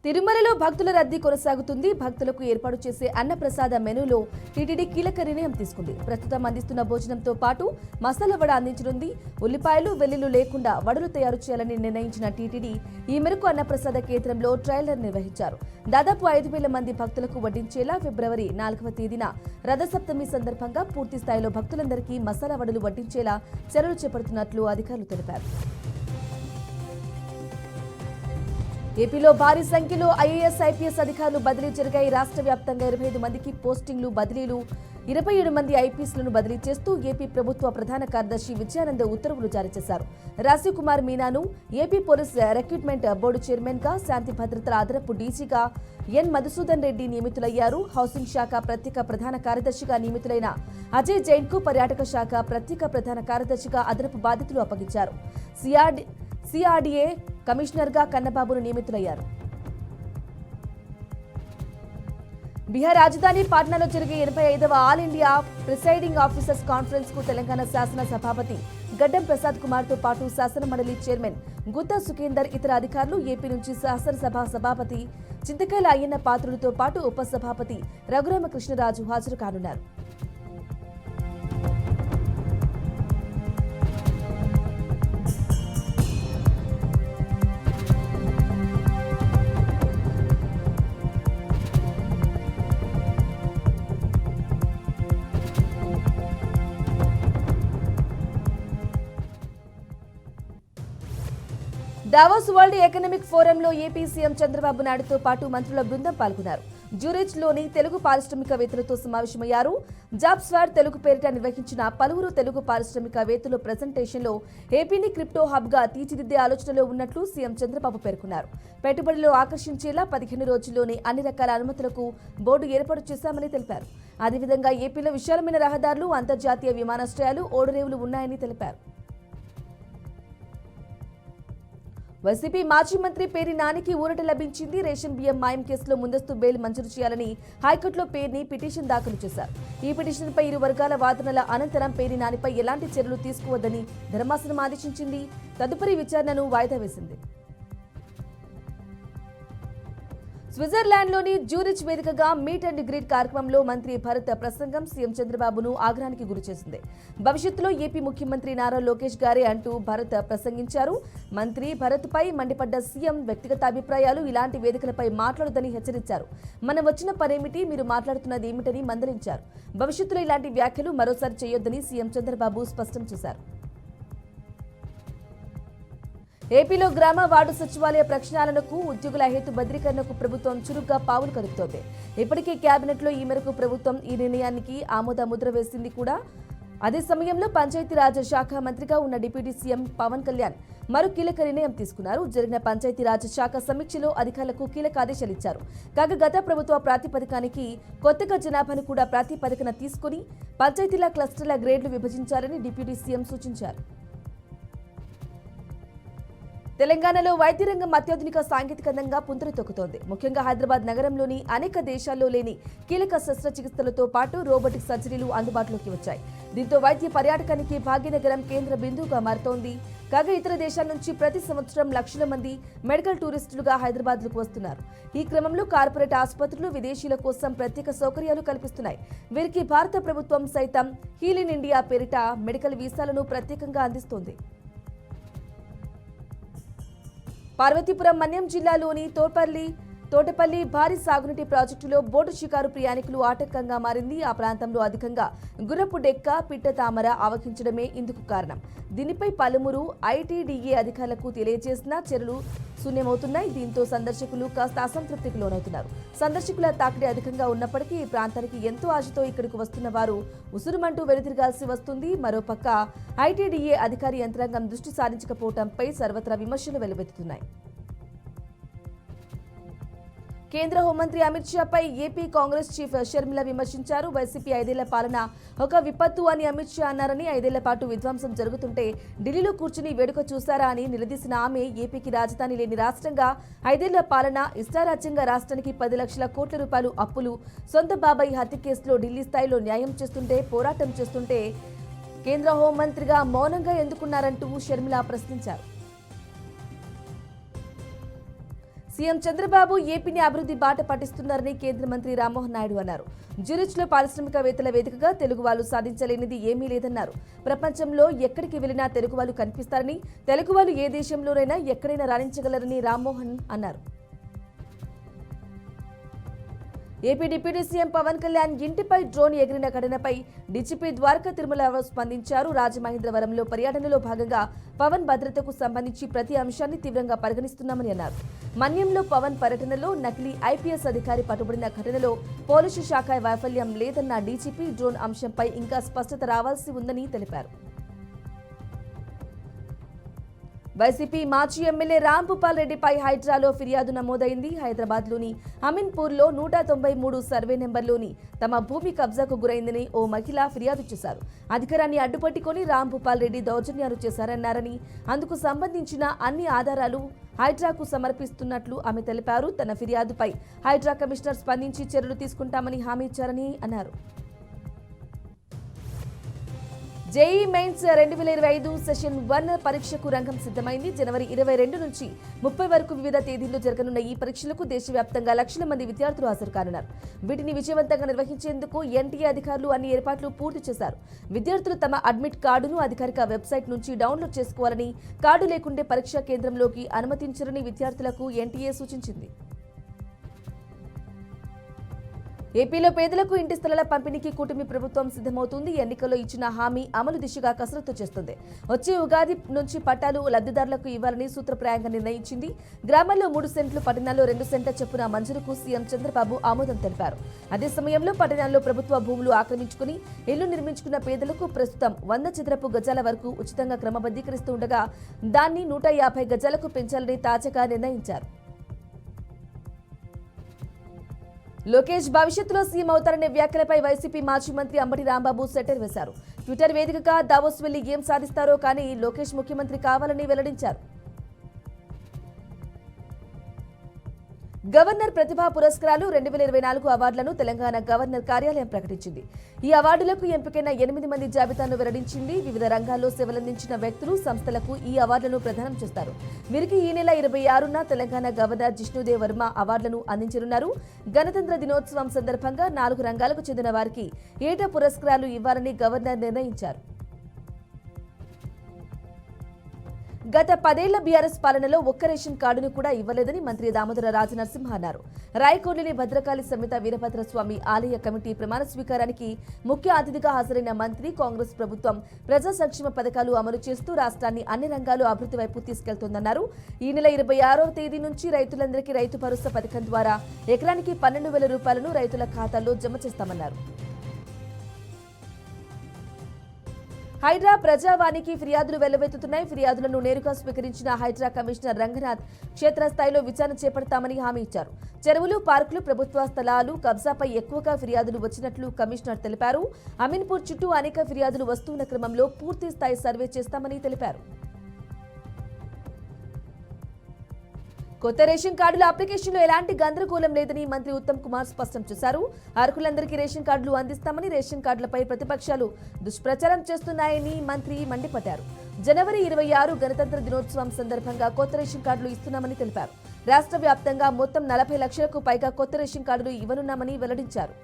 తిరుమలలో భక్తుల రద్దీ కొనసాగుతుంది. భక్తులకు ఏర్పాటు చేసే అన్నప్రసాద మెనూలో టీటీడీ కీలక నిర్ణయం తీసుకుంది. ప్రస్తుతం అందిస్తున్న భోజనంతో పాటు మసాలా వడ అందించనుంది. ఉల్లిపాయలు, వెల్లుల్లి లేకుండా వడలు తయారు చేయాలని నిర్ణయించిన టీటీడీ ఈ మేరకు అన్నప్రసాద కేంద్రంలో ట్రయల్ నిర్వహించారు. దాదాపు 5,000 మంది భక్తులకు వడ్డించేలా ఫిబ్రవరి 4వ తేదీన రథసప్తమి సందర్భంగా పూర్తి స్థాయిలో భక్తులందరికీ మసాలా వడలు వడ్డించేలా చర్యలు చేపడుతున్నట్లు అధికారులు తెలిపారు. ఏపీలో భారీ సంఖ్యలో ఐఏఎస్, ఐపీఎస్ అధికారులు బదిలీ జరిగాయి. రాష్ట్ర వ్యాప్తంగా 25 మందికి పోస్టింగ్లు, బదిలీలు, 27 మంది ఐపీఎస్లను బదిలీ చేస్తూ ఏపీ ప్రభుత్వ ప్రధాన కార్యదర్శి విజయానంద్ ఉత్తర్వులు జారీ చేశారు. రాజీవ్ కుమార్ మీనాను AP police recruitment board chairman గా, శాంతి భద్రతల అదనపు డీజీగా ఎన్ మధుసూదన్ రెడ్డి నియమితులయ్యారు. హౌసింగ్ శాఖ ప్రత్యేక ప్రధాన కార్యదర్శిగా నియమితులైన అజయ్ జైన్ కు పర్యాటక శాఖ ప్రత్యేక ప్రధాన కార్యదర్శిగా అదనపు బాధ్యతలు అప్పగించారు. సిఆర్డీఏ కమిషనర్గా కన్నబాబును నియమితులయ్యారు. బీహార్ రాజధాని పాట్నాలో జరిగే 85వ all India presiding officers conference కు తెలంగాణ శాసన సభాపతి గడ్డం ప్రసాద్ కుమార్ తో పాటు శాసన మండలి చైర్మన్ గుత్తా సుఖేందర్, ఇతర అధికారులు, ఏపీ నుంచి శాసనసభ సభాపతి చింతకాయల అయ్యన్న పాత్రుడితో పాటు ఉపసభాపతి రఘురామకృష్ణరాజు హాజరు కానున్నారు. దావోస్ వరల్డ్ ఎకనామిక్ ఫోరంలో ఏపీ సీఎం చంద్రబాబు నాయుడుతో పాటు మంత్రుల బృందం పాల్గొన్నారు. జ్యూరిచ్లోని తెలుగు పారిశ్రామికవేత్తలతో సమావేశమయ్యారు. జాబ్స్ ఫర్ తెలుగు పేరిట నిర్వహించిన పలువురు తెలుగు పారిశ్రామికవేత్తల ప్రెజెంటేషన్లో ఏపీని క్రిప్టో హబ్ గా తీర్చిదిద్దే ఆలోచనలో ఉన్నట్లు సీఎం చంద్రబాబు పేర్కొన్నారు. పెట్టుబడులు ఆకర్షించేలా 15 రోజుల్లోనే అన్ని రకాల అనుమతులకు బోర్డు ఏర్పాటు చేశామని తెలిపారు. అదేవిధంగా ఏపీలో విశాలమైన రహదారులు, అంతర్జాతీయ విమానాశ్రయాలు, ఓడరేవులు ఉన్నాయని తెలిపారు. వైసీపీ మాజీ మంత్రి పేర్ని నానికి ఊరట లభించింది. రేషన్ బియ్యం మాయం కేసులో ముందస్తు బెయిల్ మంజూరు చేయాలని హైకోర్టులో పేర్ని పిటిషన్ దాఖలు చేశారు. ఈ పిటిషన్పై ఇరు వర్గాల వాదనల అనంతరం పేర్ని నానిపై ఎలాంటి చర్యలు తీసుకోవద్దని ధర్మాసనం ఆదేశించింది. తదుపరి విచారణను వాయిదా వేసింది. స్విట్జర్లాండ్లోని జ్యూరిచ్ వేదికగా మీట్ అండ్ గ్రీట్ కార్యక్రమంలో మంత్రి భరత్ ప్రసంగం సీఎం చంద్రబాబును ఆగ్రహానికి గురిచేసింది. భవిష్యత్తులో ఏపీ ముఖ్యమంత్రి నారా లోకేష్ గారే అంటూ భరత్ ప్రసంగించారు. మంత్రి భరత్ పై మండిపడ్డ సీఎం వ్యక్తిగత అభిప్రాయాలు ఇలాంటి వేదికలపై మాట్లాడొద్దని హెచ్చరించారు. మనం వచ్చిన పనేమిటి, మీరు మాట్లాడుతున్నది ఏమిటని మందలించారు. భవిష్యత్తులో ఇలాంటి వ్యాఖ్యలు మరోసారి చేయొద్దని సీఎం చంద్రబాబు స్పష్టం చేశారు. ఏపీలో గ్రామ వార్డు సచివాలయ ప్రక్షాళనకు, ఉద్యోగుల హేతు భద్రీకరణకు ప్రభుత్వం చురుగ్గా పావులు కదుపుతోంది. ఇప్పటికే కేబినెట్లో ఈ మేరకు ప్రభుత్వం ఈ నిర్ణయానికి ఆమోద ముద్ర వేసింది కూడా. అదే సమయంలో పంచాయతీరాజ్ శాఖ మంత్రిగా ఉన్న డిప్యూటీ సీఎం పవన్ కళ్యాణ్ మరో కీలక నిర్ణయం తీసుకున్నారు. జరిగిన పంచాయతీరాజ్ శాఖ సమీక్షలో అధికారులకు కీలక ఆదేశాలు ఇచ్చారు. కాగా గత ప్రభుత్వ ప్రాతిపదికానికి కొత్తగా జనాభాను కూడా ప్రాతిపదికన తీసుకుని పంచాయతీల క్లస్టర్ల గ్రేడ్లు విభజించాలని డిప్యూటీ సీఎం సూచించారు. తెలంగాణలో వైద్య రంగం అత్యాధునిక సాంకేతికంగా పుంతలు తొక్కుతోంది. ముఖ్యంగా హైదరాబాద్ నగరంలోని అనేక దేశాల్లో లేని కీలక శస్త్రచికిత్సలతో పాటు రోబోటిక్ సర్జరీలు అందుబాటులోకి వచ్చాయి. దీంతో వైద్య పర్యాటకానికి భాగ్యనగరం కేంద్ర బిందువుగా మారుతోంది. కాగా ఇతర దేశాల నుంచి ప్రతి సంవత్సరం లక్షల మంది మెడికల్ టూరిస్టులుగా హైదరాబాద్కు వస్తున్నారు. ఈ క్రమంలో కార్పొరేట్ ఆసుపత్రులు విదేశీయుల కోసం ప్రత్యేక సౌకర్యాలు కల్పిస్తున్నాయి. వీరికి భారత ప్రభుత్వం సైతం హీల్ ఇన్ ఇండియా పేరిట మెడికల్ వీసాలను ప్రత్యేకంగా అందిస్తోంది. పార్వతీపురం మన్యం జిల్లాలోని తోటపల్లి భారీ సాగునీటి ప్రాజెక్టులో బోటు షికారు ప్రయాణికులు ఆటంకంగా మారింది. ఆ ప్రాంతంలో అధికంగా గుర్రపు డెక్క, పిట్ట తామర ఆవహించడమే ఇందుకు కారణం. దీనిపై పలువురు ఐటీడీఏ అధికారులకు తెలియజేసినా చర్యలు శూన్యమవుతున్నాయి. దీంతో సందర్శకులు కాస్త అసంతృప్తికి లోనవుతున్నారు. సందర్శకుల తాకిడి అధికంగా ఉన్నప్పటికీ ఈ ప్రాంతానికి ఎంతో ఆశతో ఇక్కడికి వస్తున్న వారు ఉసురుమంటూ వెనుతిరగాల్సి వస్తుంది. మరోపక్క ఐటీడీఏ అధికారి యంత్రాంగం దృష్టి సారించకపోవడంపై సర్వత్రా విమర్శలు వెల్లువెత్తుతున్నాయి. కేంద్ర హోంమంత్రి అమిత్ షాపై ఏపీ కాంగ్రెస్ చీఫ్ షర్మిల విమర్శించారు. వైసీపీ 5 ఏళ్ల పాలన ఒక విపత్తు అని అమిత్ షా అన్నారని, 5 ఏళ్ల పాటు విధ్వంసం జరుగుతుంటే ఢిల్లీలో కూర్చుని వేడుక చూశారా అని నిలదీసిన ఆమె ఏపీకి రాజధాని లేని రాష్ట్రంగా 5 ఏళ్ల పాలన, ఇష్టారాజ్యంగా రాష్ట్రానికి 10 లక్షల కోట్ల రూపాయలు అప్పులు, సొంత బాబాయి హత్య కేసులో ఢిల్లీ స్థాయిలో న్యాయం చేస్తుంటే, పోరాటం చేస్తుంటే కేంద్ర హోంమంత్రిగా మౌనంగా ఎందుకున్నారంటూ షర్మిల ప్రశ్నించారు. సీఎం చంద్రబాబు ఏపీని అభివృద్ధి బాట పట్టిస్తున్నారని కేంద్ర మంత్రి రామ్మోహన్ నాయుడు అన్నారు. జ్యూరిచ్లో పారిశ్రామికవేత్తల వేదికగా తెలుగు వాళ్ళు సాధించలేనిది ఏమీ లేదన్నారు. ప్రపంచంలో ఎక్కడికి వెళ్లినా తెలుగు వాళ్ళు కనిపిస్తారని, తెలుగు వాళ్ళు ఏ దేశంలోనైనా ఎక్కడైనా రాణించగలరని రామ్మోహన్ అన్నారు. AP deputy CM Pawan Kalyan ఇంటిపై డ్రోన్ ఎగిరిన ఘటనపై డీజీపీ ద్వారకా తిరుమలరావు స్పందించారు. రాజమహేంద్రవరంలో పర్యటనలో భాగంగా పవన్ భద్రతకు సంబంధించి ప్రతి అంశాన్ని తీవ్రంగా పరిగణిస్తున్నామని అన్నారు. మన్యంలో పవన్ పర్యటనలో నకిలీ ఐపీఎస్ అధికారి పట్టుబడిన ఘటనలో పోలీసు శాఖ వైఫల్యం లేదన్న డీజీపీ డ్రోన్ అంశంపై ఇంకా స్పష్టత రావాల్సి ఉందని తెలిపారు. వైసీపీ మాజీ ఎమ్మెల్యే రాంభూపాల్ రెడ్డిపై హైడ్రాలో ఫిర్యాదు నమోదైంది. హైదరాబాద్లోని అమీన్పూర్లో 193 సర్వే నెంబర్లోని తమ భూమి కబ్జాకు గురైందని ఓ మహిళ ఫిర్యాదు చేశారు. అధికారాన్ని అడ్డుపట్టుకొని రాంభూపాల్ రెడ్డి దౌర్జన్యాలు చేశారన్నారని, అందుకు సంబంధించిన అన్ని ఆధారాలు హైడ్రాకు సమర్పిస్తున్నట్లు ఆమె తెలిపారు. తన ఫిర్యాదుపై హైడ్రా కమిషనర్ స్పందించి చర్యలు తీసుకుంటామని హామీ ఇచ్చారని అన్నారు. జేఈ మెయిన్స్ 2025 సెషన్ 1 పరీక్షకు రంగం సిద్ధమైంది. జనవరి 22 నుంచి 30 వరకు వివిధ తేదీల్లో జరగనున్న ఈ పరీక్షలకు దేశవ్యాప్తంగా లక్షల మంది విద్యార్థులు హాజరు కానున్నారు. వీటిని విజయవంతంగా నిర్వహించేందుకు ఎన్టీఏ అధికారులు అన్ని ఏర్పాట్లు పూర్తి చేశారు. విద్యార్థులు తమ అడ్మిట్ కార్డును అధికారిక వెబ్సైట్ నుంచి డౌన్లోడ్ చేసుకోవాలని, కార్డు లేకుంటే పరీక్షా కేంద్రంలోకి అనుమతించరని విద్యార్థులకు ఎన్టీఏ సూచించింది. ఏపీలో పేదలకు ఇంటి స్థలాల పంపిణీకి కూటమి ప్రభుత్వం సిద్ధమవుతుంది. ఎన్నికల్లో ఇచ్చిన హామీ అమలు దిశగా కసరత్తు చేస్తుంది. వచ్చే ఉగాది నుంచి పట్టాలు లబ్ధిదారులకు ఇవ్వాలని సూత్రప్రాయంగా నిర్ణయించింది. గ్రామాల్లో 3 సెంట్లు, పట్టణాల్లో 2 సెంట్ల చొప్పున మంజూరుకు సీఎం చంద్రబాబు ఆమోదం తెలిపారు. అదే సమయంలో పట్టణాల్లో ప్రభుత్వ భూములు ఆక్రమించుకుని ఇళ్లు నిర్మించుకున్న పేదలకు ప్రస్తుతం 100 చదరపు గజాల వరకు ఉచితంగా క్రమబద్ధీకరిస్తూ ఉండగా దాన్ని 150 గజాలకు పెంచాలని తాజాగా నిర్ణయించారు. లోకేష్ భవిష్యత్తులో సీఎం అవుతారనే వ్యాఖ్యలపై వైసీపీ మాజీ మంత్రి అంబటి రాంబాబు సెటర్ వేశారు. ట్విట్టర్ వేదికగా దావోస్ వెళ్లి ఏం సాధిస్తారో కానీ లోకేష్ ముఖ్యమంత్రి కావాలని వెల్లడించారు. గవర్నర్ ప్రతిభా పురస్కారాలు 2024 అవార్డులను తెలంగాణ గవర్నర్ కార్యాలయం ప్రకటించింది. ఈ అవార్డులకు ఎంపికైన 8 మంది జాబితాను వెల్లడించింది. వివిధ రంగాల్లో సేవలందించిన వ్యక్తులు, సంస్థలకు ఈ అవార్డులను ప్రదానం చేస్తారు. వీరికి ఈ నెల 26న తెలంగాణ గవర్నర్ జిష్ణుదేవ్ వర్మ అవార్డులను అందించనున్నారు. గణతంత్ర దినోత్సవం సందర్భంగా 4 రంగాలకు చెందిన వారికి ఏటా పురస్కారాలు ఇవ్వాలని గవర్నర్ నిర్ణయించారు. గత 10 ఏళ్ల బీఆర్ఎస్ పాలనలో ఒక్క రేషన్ కార్డును కూడా ఇవ్వలేదని మంత్రి దామోదర రాజనరసింహ అన్నారు. రాయకోడిలోని భద్రకాళి సమేత వీరభద్రస్వామి ఆలయ కమిటీ ప్రమాణ స్వీకారానికి ముఖ్య అతిథిగా హాజరైన మంత్రి, కాంగ్రెస్ ప్రభుత్వం ప్రజా సంక్షేమ పథకాలు అమలు చేస్తూ రాష్ట్రాన్ని అన్ని రంగాలు అభివృద్ధి వైపు తీసుకెళ్తోందన్నారు. ఈ నెల 26వ తేదీ నుంచి రైతులందరికీ రైతు భరోసా పథకం ద్వారా ఎకరానికి 12,000 రూపాయలను రైతుల ఖాతాల్లో జమ చేస్తామన్నారు. హైడ్రా ప్రజావానికి ఫిర్యాదులు వెల్లువెత్తుతున్నాయి. ఫిర్యాదులను నేరుగా స్వీకరించిన హైడ్రా కమిషనర్ రంగనాథ్ క్షేత్రస్థాయిలో విచారణ చేపడతామని హామీ ఇచ్చారు. చెరువులు, పార్కులు, ప్రభుత్వ స్థలాలు కబ్జాపై ఎక్కువగా ఫిర్యాదులు వచ్చినట్లు కమిషనర్ తెలిపారు. అమీన్పూర్ చుట్టూ అనేక ఫిర్యాదులు వస్తున్న క్రమంలో పూర్తి స్థాయి సర్వే చేస్తామని తెలిపారు. కొత్త రేషన్ కార్డుల అప్లికేషన్లో ఎలాంటి గందరగోళం లేదని మంత్రి ఉత్తమ్ కుమార్ స్పష్టం చేశారు. అర్హులందరికీ రేషన్ కార్డులు అందిస్తామని, రేషన్ కార్డులపై ప్రతిపక్షాలు దుష్ప్రచారం చేస్తున్నాయని మంత్రి మండిపడ్డారు. జనవరి 26 గణతంత్ర దినోత్సవం సందర్భంగా కొత్త రేషన్ కార్డులు ఇస్తున్నామని తెలిపారు. రాష్ట్ర వ్యాప్తంగా మొత్తం 40 లక్షలకు పైగా కొత్త రేషన్ కార్డులు ఇవ్వనున్నామని వెల్లడించారు.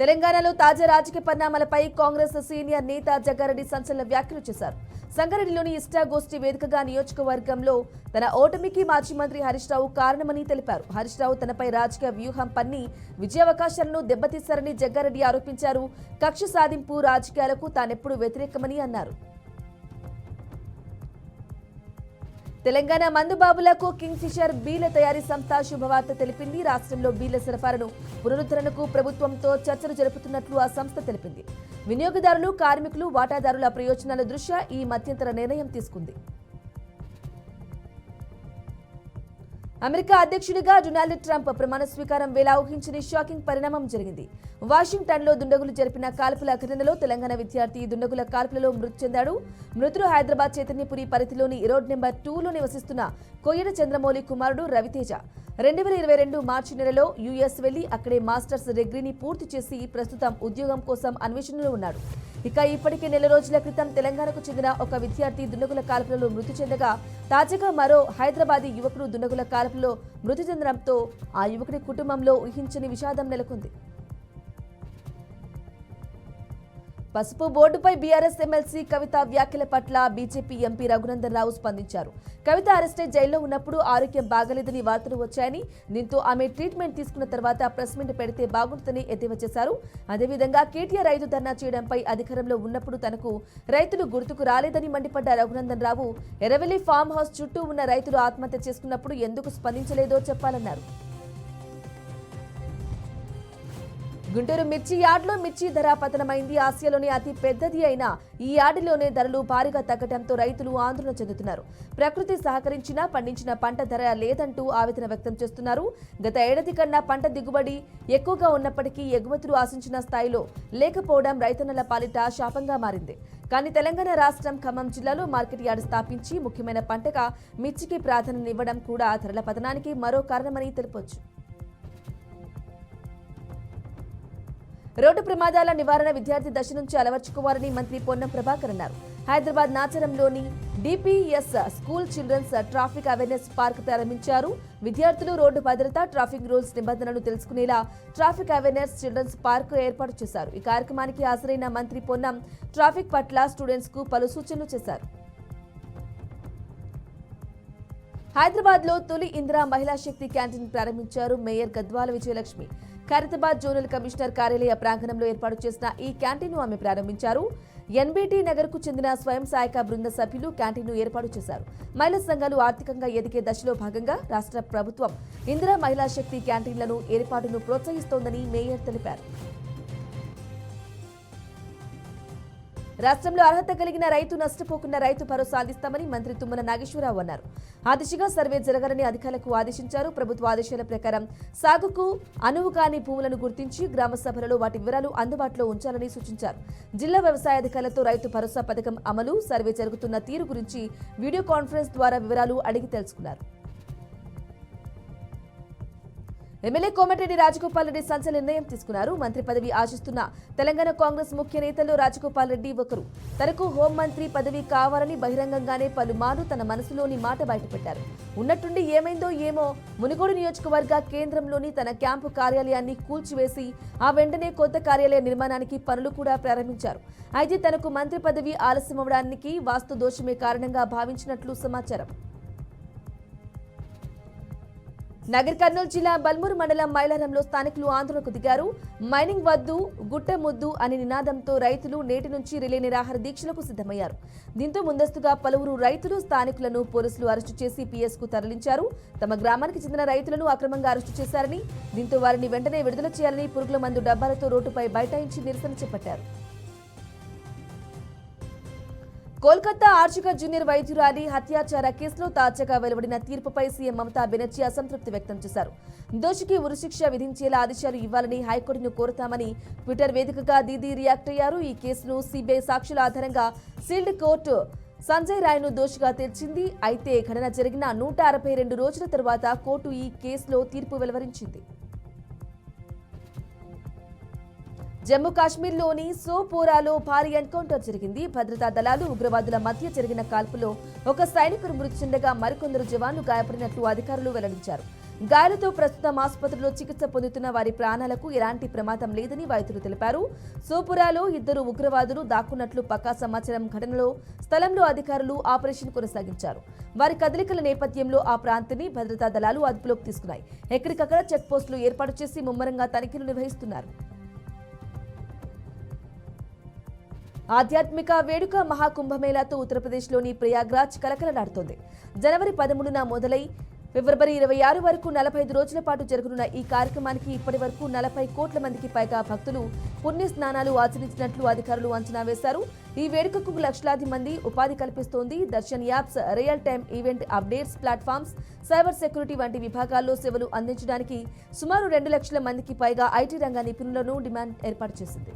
తెలంగాణలో తాజా రాజకీయ పరిణామాలపై కాంగ్రెస్ సీనియర్ నేత జగ్గారెడ్డి సంచలన వ్యాఖ్యలు చేశారు. సంగారెడ్డిలోని ఇష్టాగోష్ఠి వేదికగా నియోజకవర్గంలో తన ఓటమికి మాజీ మంత్రి హరీష్ రావు కారణమని తెలిపారు. హరీష్ రావు తనపై రాజకీయ వ్యూహం పన్ని విజయావకాశాలను దెబ్బతీశారని జగ్గారెడ్డి ఆరోపించారు. కక్ష సాధింపు రాజకీయాలకు తానెప్పుడు వ్యతిరేకమని అన్నారు. తెలంగాణ మందుబాబులకు కింగ్ ఫిషర్ బీల తయారీ సంస్థ శుభవార్త తెలిపింది. రాష్ట్రంలో బీల సరఫరాను పునరుద్ధరణకు ప్రభుత్వంతో చర్చలు జరుపుతున్నట్లు ఆ సంస్థ తెలిపింది. వినియోగదారులు, కార్మికులు, వాటాదారుల ప్రయోజనాల దృష్ట్యా ఈ మధ్యంతర నిర్ణయం తీసుకుంది. అమెరికా అధ్యక్షుడిగా డొనాల్డ్ ట్రంప్ ప్రమాణ స్వీకారం వేళ ఊహించని షాకింగ్ పరిణామం జరిగింది. వాషింగ్టన్లో దుండగులు జరిపిన కాల్పుల ఘటనలో తెలంగాణ విద్యార్థి దుండగుల కాల్పులలో మృతి చెందాడు. మృతుడు హైదరాబాద్ చైతన్యపురి పరిధిలోని రోడ్ నెంబర్ 2లో నివసిస్తున్న కొయ్యడ చంద్రమౌళి కుమారుడు రవితేజ 2022 మార్చి నెలలో యుఎస్ వెళ్లి అక్కడే మాస్టర్స్ డిగ్రీని పూర్తి చేసి ప్రస్తుతం ఉద్యోగం కోసం అన్వేషణలో ఉన్నాడు. ఇక ఇప్పటికే నెల రోజుల క్రితం తెలంగాణకు చెందిన ఒక విద్యార్థి దుండగుల కాల్పులలో మృతి చెందగా తాజాగా మరో హైదరాబాదీ యువకుడు దుండగుల కాల్పులో మృతి చెందడంతో ఆ యువకుడి కుటుంబంలో ఊహించని విషాదం నెలకొంది. పసుపు బోర్డుపై బీఆర్ఎస్ ఎమ్మెల్సీ కవిత వ్యాఖ్యల పట్ల బీజేపీ ఎంపీ రఘునందన్ రావు స్పందించారు. కవిత అరెస్టై జైల్లో ఉన్నప్పుడు ఆరోగ్యం బాగలేదని వార్తలు వచ్చాయని, దీంతో ఆమె ట్రీట్మెంట్ తీసుకున్న తర్వాత ప్రెస్ మీట్ పెడితే బాగుంటుందని ఎద్దేవా చేశారు. అదేవిధంగా కేటీఆర్ రైతు ధర్నా చేయడంపై అధికారంలో ఉన్నప్పుడు తనకు రైతులు గుర్తుకు రాలేదని మండిపడ్డ రఘునందన్ రావు ఎర్రవెల్లి ఫామ్ హౌస్ చుట్టూ ఉన్న రైతులు ఆత్మహత్య చేసుకున్నప్పుడు ఎందుకు స్పందించలేదో చెప్పాలన్నారు. గుంటూరు మిర్చి యార్డులో మిర్చి ధర పతనమైంది. ఆసియాలోనే అతి పెద్దది అయిన ఈ యార్డులోనే ధరలు భారీగా తగ్గడంతో రైతులు ఆందోళన చెందుతున్నారు. ప్రకృతి సహకరించినా పండించిన పంట ధర లేదంటూ ఆవేదన వ్యక్తం చేస్తున్నారు. గత ఏడాది కన్నా పంట దిగుబడి ఎక్కువగా ఉన్నప్పటికీ ఎగుమతులు ఆశించిన స్థాయిలో లేకపోవడం రైతన్నల పాలిట శాపంగా మారింది. కానీ తెలంగాణ రాష్ట్రం ఖమ్మం జిల్లాలో మార్కెట్ యార్డు స్థాపించి ముఖ్యమైన పంటగా మిర్చికి ప్రాధాన్యం ఇవ్వడం కూడా ధరల పతనానికి మరో కారణమని తెలుపొచ్చు. రోడ్డు ప్రమాదాల నివారణ విద్యార్థి దశ నుంచి అలవర్చుకోవాలని మంత్రి పొన్నం ప్రభాకర్ అన్నారు. హైదరాబాద్ నాచరంలోని DPS school children's traffic awareness park ప్రారంభించారు. విద్యార్థులు రోడ్డు భద్రత, ట్రాఫిక్ రూల్స్ నిబంధనలు తెలుసుకునేలా ట్రాఫిక్ అవేర్నెస్ చిల్డ్రన్స్ పార్క్ ఏర్పాటు చేశారు. ఈ కార్యక్రమానికి హాజరైన మంత్రి పొన్నం ట్రాఫిక్ పట్ల స్టూడెంట్స్ కు పలు సూచనలు చేశారు. హైదరాబాద్ లో తొలి ఇందిరా మహిళా శక్తి క్యాంటీన్ ప్రారంభించారు mayor Gadwal Vijayalakshmi. Khairatabad zonal commissioner కార్యాలయ ప్రాంగణంలో ఏర్పాటు చేసిన ఈ క్యాంటీన్ను ఆమె ప్రారంభించారు. ఎన్బీటీ నగర్ కు చెందిన స్వయం సహాయక బృంద సభ్యులు క్యాంటీన్ను ఏర్పాటు చేశారు. మహిళా సంఘాలు ఆర్థికంగా ఎదిగే దశలో భాగంగా రాష్ట్ర ప్రభుత్వం ఇందిరా మహిళా శక్తి క్యాంటీన్లను ఏర్పాటును ప్రోత్సహిస్తోందని మేయర్ తెలిపారు. రాష్ట్రంలో అర్హత కలిగిన రైతు నష్టపోకుండా రైతు భరోసా అందిస్తామని మంత్రి తుమ్మల నాగేశ్వరరావు అన్నారు. ఆ దిశగా సర్వే జరగాలని అధికారులకు ఆదేశించారు. ప్రభుత్వ ఆదేశాల ప్రకారం సాగుకు అనువు కాని భూములను గుర్తించి గ్రామ సభలలో వాటి వివరాలు అందుబాటులో ఉంచాలని సూచించారు. జిల్లా వ్యవసాయ అధికారులతో రైతు భరోసా పథకం అమలు, సర్వే జరుగుతున్న తీరు గురించి వీడియో కాన్ఫరెన్స్ ద్వారా వివరాలు అడిగి తెలుసుకున్నారు. ఎమ్మెల్యే కోమటిరెడ్డి రాజగోపాల్ రెడ్డి సంచలన నిర్ణయం తీసుకున్నారు. మంత్రి పదవి ఆశిస్తున్న తెలంగాణ కాంగ్రెస్ ముఖ్య నేతల్లో రాజగోపాల్ రెడ్డి ఒకరు. తనకు హోంమంత్రి పదవి కావాలని బహిరంగంగానే పలుమార్లు తన మనసులోని మాట బయటపెట్టారు. ఉన్నట్టుండి ఏమైందో ఏమో మునుగోడు నియోజకవర్గ కేంద్రంలోని తన క్యాంపు కార్యాలయాన్ని కూల్చివేసి ఆ వెంటనే కొత్త కార్యాలయ నిర్మాణానికి పనులు కూడా ప్రారంభించారు. అయితే తనకు మంత్రి పదవి ఆలస్యమవడానికి వాస్తు దోషమే కారణంగా భావించినట్లు సమాచారం. నగర్ కర్నూలు జిల్లా బల్మూరు మండలం మైలారంలో స్థానికులు ఆందోళనకు దిగారు. మైనింగ్ వద్దు, గుట్ట ముద్దు అనే నినాదంతో రైతులు నేటి నుంచి రిలే నిరాహార దీక్షలకు సిద్ధమయ్యారు. దీంతో ముందస్తుగా పలువురు రైతులు స్థానికులను పోలీసులు అరెస్టు చేసి పిఎస్ కు తరలించారు. తమ గ్రామానికి చెందిన రైతులను అక్రమంగా అరెస్టు చేశారని, దీంతో వారిని వెంటనే విడుదల చేయాలని పురుగుల మందు డబ్బాలతో రోడ్డుపై బైఠాయించి నిరసన చేపట్టారు. కోల్కతా ఆర్చిక జూనియర్ వైద్యురాలి హత్యాచార కేసులో తాజాగా వెలువడిన తీర్పుపై సీఎం మమతా బెనర్జీ అసంతృప్తి వ్యక్తం చేశారు. దోషికి ఉరిశిక్ష విధించేలా ఆదేశాలు ఇవ్వాలని హైకోర్టును కోరుతామని ట్విట్టర్ వేదికగా దీదీ రియాక్ట్ అయ్యారు. ఈ కేసును సీబీఐ సాక్షుల ఆధారంగా సీల్డ్ కోర్టు సంజయ్ రాయ్ను దోషిగా తెచ్చింది. అయితే ఘటన జరిగిన 162 రోజుల తర్వాత కోర్టు ఈ కేసులో తీర్పు వెలువరించింది. జమ్మూ కాశ్మీర్లోని సోపోరాలో భారీ ఎన్కౌంటర్ జరిగింది. భద్రతా దళాలు, ఉగ్రవాదుల మధ్య జరిగిన కాల్పులో ఒక సైనికుడు మృతి చెందగా మరికొందరు జవాన్లు గాయపడినట్లు అధికారులు వెల్లడించారు. గాయాలతో ప్రస్తుతం ఆసుపత్రిలో చికిత్స పొందుతున్న వారి ప్రాణాలకు ఎలాంటి ప్రమాదం లేదని వైద్యులు తెలిపారు. సోపురాలో 2 ఉగ్రవాదులు దాక్కున్నట్లు పక్కా సమాచారం. ఘటనలో స్థలంలో అధికారులు ఆపరేషన్ కొనసాగించారు. వారి కదలికల నేపథ్యంలో ఆ ప్రాంతాన్ని భద్రతా దళాలు అదుపులోకి తీసుకున్నాయి. ఎక్కడికక్కడ చెక్ పోస్టులు ఏర్పాటు చేసి ముమ్మరంగా తనిఖీలు నిర్వహిస్తున్నారు. ఆధ్యాత్మిక వేడుక మహాకుంభమేళాతో ఉత్తరప్రదేశ్లోని ప్రయాగ్రాజ్ కలకలలాడుతోంది. జనవరి 13న మొదలై ఫిబ్రవరి 26 వరకు 45 రోజుల పాటు జరగనున్న ఈ కార్యక్రమానికి ఇప్పటి వరకు 40 కోట్ల మందికి పైగా భక్తులు పుణ్య స్నానాలు ఆచరించినట్లు అధికారులు అంచనా వేశారు. ఈ వేడుకకు లక్షలాది మంది ఉపాధి కల్పిస్తోంది. Darshan apps, real time event updates platforms, cyber security వంటి విభాగాల్లో సేవలు అందించడానికి సుమారు 2 లక్షల మందికి పైగా ఐటీ రంగ నిపుణులను డిమాండ్ ఏర్పాటు చేసింది.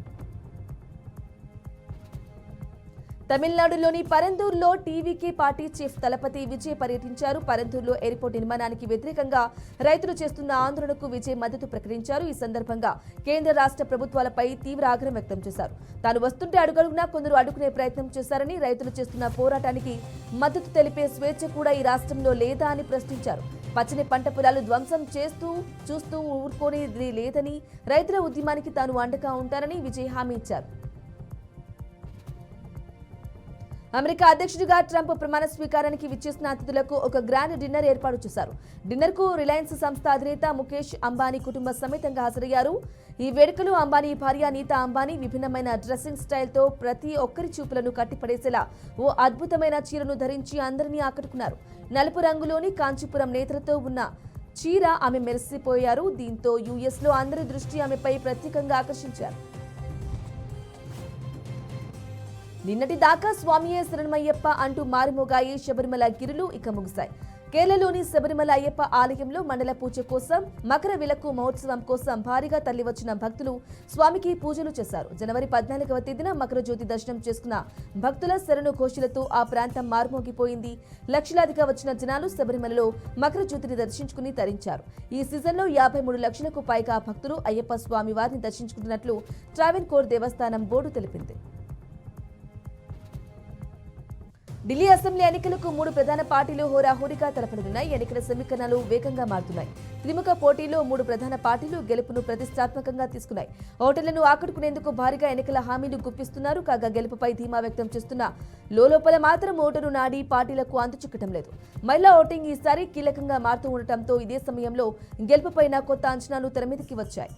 తమిళనాడులోని పరందూర్లో TVK party chief Thalapathy Vijay పర్యటించారు. పరందూర్లో ఎయిర్పోర్ట్ నిర్మాణానికి వ్యతిరేకంగా రైతులు చేస్తున్న ఆందోళనకు విజయ్ మద్దతు ప్రకటించారు. ఈ సందర్భంగా కేంద్ర రాష్ట్ర ప్రభుత్వాలపై తీవ్ర ఆగ్రహం వ్యక్తం చేశారు. తాను వస్తుంటే అడుగడుగునా కొందరు అడ్డుకునే ప్రయత్నం చేశారని, రైతులు చేస్తున్న పోరాటానికి మద్దతు తెలిపే స్వేచ్ఛ కూడా ఈ రాష్ట్రంలో లేదా అని ప్రశ్నించారు. పచ్చని పంట పొలాలు ధ్వంసం చూస్తూ ఊరుకోనేది లేదని, రైతుల ఉద్యమానికి తాను అండగా ఉంటానని విజయ్ హామీ ఇచ్చారు. అమెరికా అధ్యక్షుడిగా ట్రంప్ ప్రమాణ స్వీకారానికి విచ్చేసిన అతిథులకు ఒక గ్రాండ్ డిన్నర్ ఏర్పాటు చేశారు. డిన్నర్ కు రిలయన్స్ సంస్థ అధినేత ముఖేష్ అంబానీ కుటుంబ సమేతంగా హాజరయ్యారు. ఈ వేడుకలో అంబానీ భార్య నీతా అంబానీ విభిన్నమైన డ్రెస్సింగ్ స్టైల్తో ప్రతి ఒక్కరి చూపులను కట్టిపడేసేలా ఓ అద్భుతమైన చీరను ధరించి అందరినీ ఆకట్టుకున్నారు. నలుపు రంగులోని కాంచీపురం నేతలతో ఉన్న చీర ఆమె మెరిసిపోయారు. దీంతో యుఎస్ లో అందరి దృష్టి ఆమెపై ప్రత్యేకంగా ఆకర్షించారు. నిన్నటి దాకా స్వామియే శరణమయ్యప్ప అంటూ మారుమోగాయి శబరిమల గిరులు ఇక ముగిశాయి. కేరళలోని శబరిమల అయ్యప్ప ఆలయంలో మండల పూజ కోసం, మకర విలక్కు మహోత్సవం కోసం భారీగా తరలివచ్చిన భక్తులు స్వామికి పూజలు చేశారు. జనవరి 14వ తేదీన మకర జ్యోతి దర్శనం చేసుకున్న భక్తుల శరణు ఘోషలతో ఆ ప్రాంతం మారుమోగిపోయింది. లక్షలాదిగా వచ్చిన జనాలు శబరిమలలో మకర జ్యోతిని దర్శించుకుని తరించారు. ఈ సీజన్లో 53 లక్షలకు పైగా భక్తులు అయ్యప్ప స్వామి వారిని దర్శించుకుంటున్నట్లు ట్రావెన్కోర్ దేవస్థానం బోర్డు తెలిపింది. ఢిల్లీ అసెంబ్లీ ఎన్నికలకు 3 ప్రధాన పార్టీలు హోరాహోరీగా తలపడనున్నాయి. ఎన్నికల సమీకరణలు వేగంగా మారుతున్నాయి. త్రిముఖ పోటీలో 3 ప్రధాన పార్టీలు గెలుపును ప్రతిష్టాత్మకంగా తీసుకున్నాయి. ఓటర్లను ఆకట్టుకునేందుకు భారీగా ఎన్నికల హామీలు గుప్పిస్తున్నారు. కాగా గెలుపుపై ధీమా వ్యక్తం చేస్తున్న లోపల మాత్రం ఓటరు నాడి పార్టీలకు అంతుచిక్కటం లేదు. మహిళా ఓటింగ్ ఈసారి కీలకంగా మారుతూ ఉండటంతో ఇదే సమయంలో గెలుపుపైన కొత్త అంచనాలు తెరమీదకి వచ్చాయి.